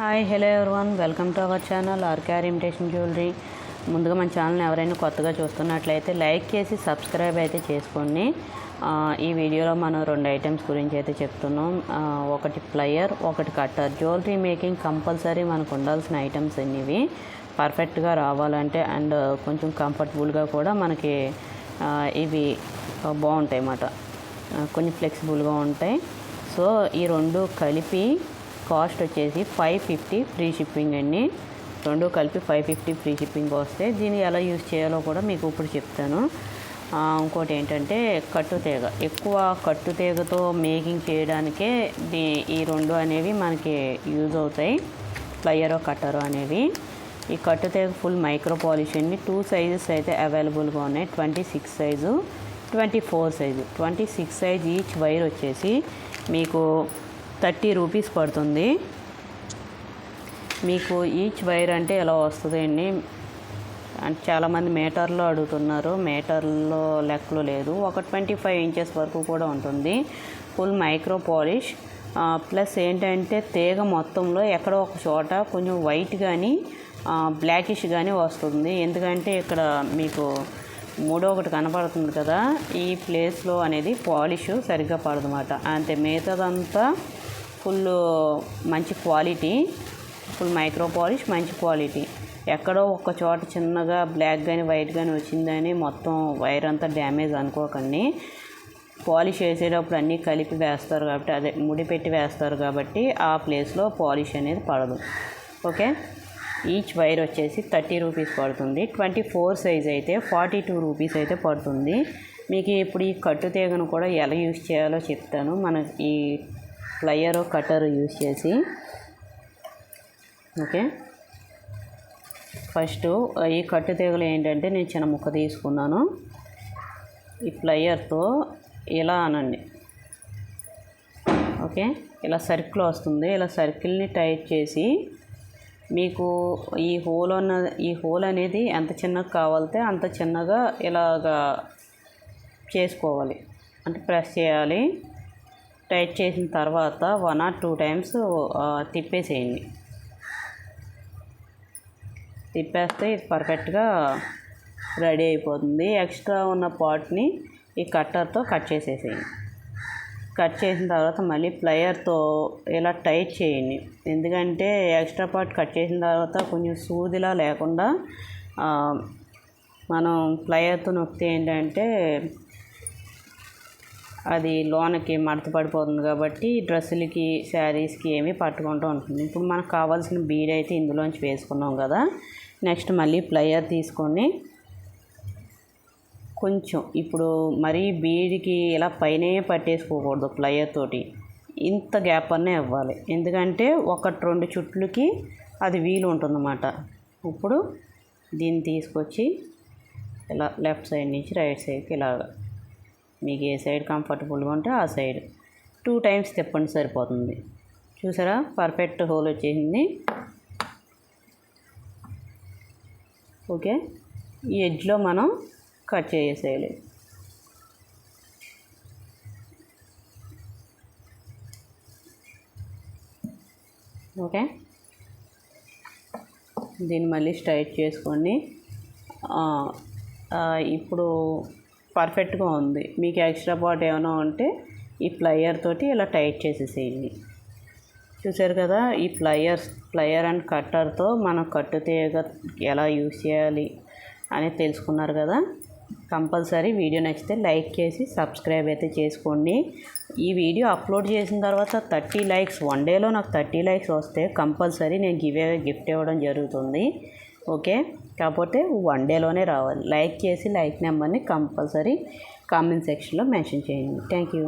Hi hello everyone, welcome to our channel RKR imitation jewellery. ముందుగా మన ఛానల్ని ఎవరైనా కొత్తగా చూస్తున్నట్లయితే లైక్ చేసి సబ్స్క్రైబ్ అయితే చేసుకోండి. ఈ వీడియోలో మనం 2 ఐటమ్స్ గురించి అయితే చెప్తున్నాం. ఒకటి ప్లయర్, ఒకటి కట్టర్. జ్యువెలరీ మేకింగ్ కంపల్సరీ మనకు ఉండాల్సిన ఐటమ్స్ ఇవి పర్ఫెక్ట్గా రావాలంటే అండ్ కొంచెం కంఫర్టబుల్గా కూడా మనకి ఇవి బాగుంటాయి అన్నమాట. కొంచెం ఫ్లెక్సిబుల్గా ఉంటాయి. సో ఈ రెండు కలిపి కాస్ట్ వచ్చేసి 550 ఫ్రీ షిప్పింగ్ అండి. రెండు కలిపి 550 ఫ్రీ షిప్పింగ్ వస్తే దీన్ని ఎలా యూజ్ చేయాలో కూడా మీకు ఇప్పుడు చెప్తాను. ఇంకోటి ఏంటంటే కట్టుతీగ, ఎక్కువ కట్టుతీగతో మేకింగ్ చేయడానికే ఈ రెండు అనేవి మనకి యూజ్ అవుతాయి, ప్లయరో కట్టరో అనేవి. ఈ కట్టుతీగ ఫుల్ మైక్రో పాలిష్ అండి. 2 సైజెస్ అయితే అవైలబుల్గా ఉన్నాయి, 26 size, 24 size. 26 size each wire వచ్చేసి మీకు 30 రూపీస్ పడుతుంది. మీకు ఈచ్ వైర్ అంటే ఎలా వస్తుందండి అంటే చాలామంది మీటర్లో అడుగుతున్నారు. మీటర్లో లెక్కలు లేదు, ఒక 25 ఇంచెస్ వరకు కూడా ఉంటుంది. ఫుల్ మైక్రో పాలిష్ ప్లస్ ఏంటంటే తీగ మొత్తంలో ఎక్కడో ఒక చోట కొంచెం వైట్ కానీ బ్లాకిష్ కానీ వస్తుంది. ఎందుకంటే ఇక్కడ మీకు ఒకటి కనపడుతుంది కదా, ఈ ప్లేస్లో అనేది పాలిష్ సరిగ్గా పడదన్నమాట. అంతే, మిగతాదంతా ఫుల్ మంచి క్వాలిటీ, ఫుల్ మైక్రో పాలిష్ మంచి క్వాలిటీ. ఎక్కడో ఒక చోట చిన్నగా బ్లాక్ కానీ వైట్ కానీ వచ్చిందని మొత్తం వైర్ అంతా డ్యామేజ్ అనుకోకండి. పాలిష్ వేసేటప్పుడు అన్నీ కలిపి వేస్తారు కాబట్టి, అదే ముడి పెట్టి వేస్తారు కాబట్టి ఆ ప్లేస్లో పాలిష్ అనేది పడదు. ఓకే, ఈచ్ వైర్ వచ్చేసి 30 రూపీస్ పడుతుంది. 24 సైజ్ అయితే 42 రూపీస్ అయితే పడుతుంది. మీకు ఇప్పుడు ఈ కట్టు తీగను కూడా ఎలా యూజ్ చేయాలో చెప్తాను. మన ఈ ప్లయర్ కట్టర్ యూజ్ చేసి. ఓకే, ఫస్ట్ ఈ కట్టు తీగలు ఏంటంటే నేను చిన్న ముక్క తీసుకున్నాను. ఈ ప్లయర్తో ఇలా అనండి. ఓకే, ఇలా సర్కిల్ వస్తుంది. ఇలా సర్కిల్ని టైట్ చేసి మీకు ఈ హోల్ అనేది ఎంత చిన్నగా కావాలితే అంత చిన్నగా ఇలాగా చేసుకోవాలి. అంటే ప్రెస్ చేయాలి. టైట్ చేసిన తర్వాత 1 or 2 టైమ్స్ తిప్పేసేయండి. తిప్పేస్తే ఇది పర్ఫెక్ట్గా రెడీ అయిపోతుంది. ఎక్స్ట్రా ఉన్న పార్ట్ని ఈ కట్టర్తో కట్ చేసేసేయండి. కట్ చేసిన తర్వాత మళ్ళీ ప్లయర్తో ఇలా టైట్ చేయండి. ఎందుకంటే ఎక్స్ట్రా పార్ట్ కట్ చేసిన తర్వాత కొంచెం సూదిలా లేకుండా మనం ప్లయర్తో నొక్కితే ఏంటంటే అది లోనకి మడత పడిపోతుంది కాబట్టి డ్రెస్సులకి శారీస్కి ఏమీ పట్టుకుంటూ ఉంటుంది. ఇప్పుడు మనకు కావాల్సిన బీడ్ అయితే ఇందులోంచి వేసుకున్నాం కదా. నెక్స్ట్ మళ్ళీ ప్లయర్ తీసుకొని కొంచెం ఇప్పుడు మరీ బీడ్కి ఇలా పైనే పట్టేసుకోకూడదు, ప్లయర్ తోటి ఇంత గ్యాప్ అనే ఇవ్వాలి. ఎందుకంటే 1-2 చుట్లకి అది వీలు ఉంటుందన్నమాట. ఇప్పుడు దీన్ని తీసుకొచ్చి ఇలా లెఫ్ట్ సైడ్ నుంచి రైట్ సైడ్కి ఇలాగా మీకు ఏ సైడ్ కంఫర్టబుల్గా ఉంటే ఆ సైడ్ 2 టైమ్స్ తిప్పండి, సరిపోతుంది. చూసారా, పర్ఫెక్ట్ హోల్ వచ్చేసింది. ఓకే, ఈ ఎడ్జ్లో మనం కట్ చేసేయాలి. ఓకే, దీన్ని మళ్ళీ స్ట్రైట్ చేసుకోండి. ఇప్పుడు పర్ఫెక్ట్గా ఉంది. మీకు ఎక్స్ట్రా పార్ట్ ఏమైనా ఉంటే ఈ ప్లయర్ తోటి ఇలా టైట్ చేసేసేయండి. చూసారు కదా, ఈ ప్లయర్ అండ్ కట్టర్తో మనం కట్టు తీగ ఎలా యూజ్ చేయాలి అనేది తెలుసుకున్నారు కదా. కంపల్సరీ వీడియో నచ్చితే లైక్ చేసి సబ్స్క్రైబ్ అయితే చేసుకోండి. ఈ వీడియో అప్లోడ్ చేసిన తర్వాత 30 లైక్స్, 1 డేలో నాకు 30 లైక్స్ వస్తే కంపల్సరీ నేను గిఫ్ట్ ఇవ్వడం జరుగుతుంది. ఓకే, కాకపోతే 1 డేలోనే రావాలి. లైక్ చేసి లైక్ నెంబర్ని కంపల్సరీ కామెంట్ సెక్షన్లో మెన్షన్ చేయండి. Thank you.